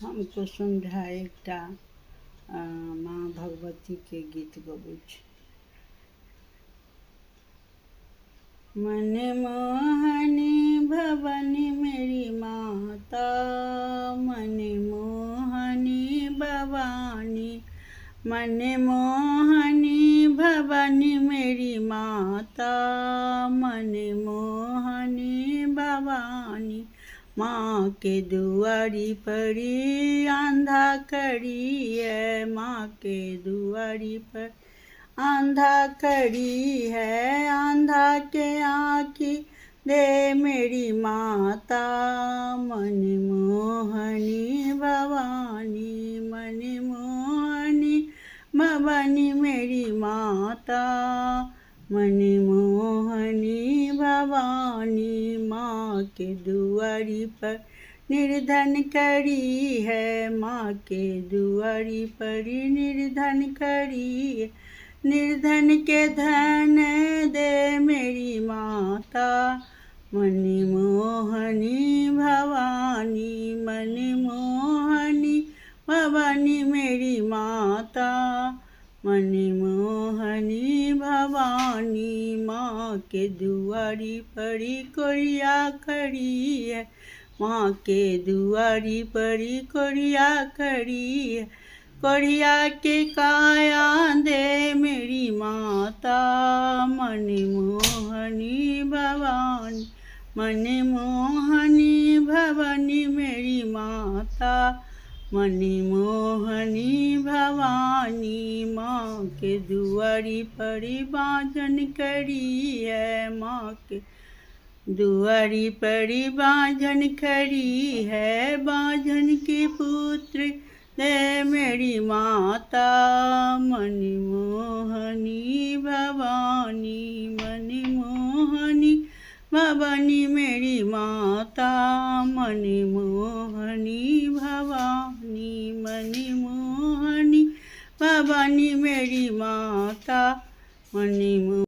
हमको सुनधा एकटा माँ भगवती के गीत गबै छी। मन मोहनी भवानी मेरी माता, मन मोहनी भवानी, मन मोहनी भवानी मेरी माता, मन मोहनी भवानी। माँ के दुआरी परी आंधा खड़ी है, माँ के दुआरी पर आंधा खड़ी है, आंधा के आँखी दे मेरी माता, मन मोहनी भवानी, मन मोहनी भवानी मेरी माता, मन मोहनी भवानी। माँ के दुआरी पर निर्धन खड़ी है, माँ के दुआरी पर निर्धन खड़ी है, निर्धन के धन दे मेरी माता, मन मोहनी भवानी, मन मोहनी भवानी मेरी माता, मन मोहनी भवानी। माँ के दुआरी परी कोरिया खड़ी है, माँ के दुआरी परी कोरिया खड़ी है, कोरिया के काया दे मेरी माता, मन मोहनी भवानी, मन मोहनी भवानी मेरी माता, मन मोहनी भवानी। माँ के दुआरी परी बाँझन खड़ी है, माँ के दुआरी परी बाँझन खड़ी है, बाँझन के पुत्र दे मेरी माता, मन मोहनी भवानी, मन मोहनी भवानी मेरी माता, मन मोहनी भवानी, मन मोहनी भवानी मेरी माता, मन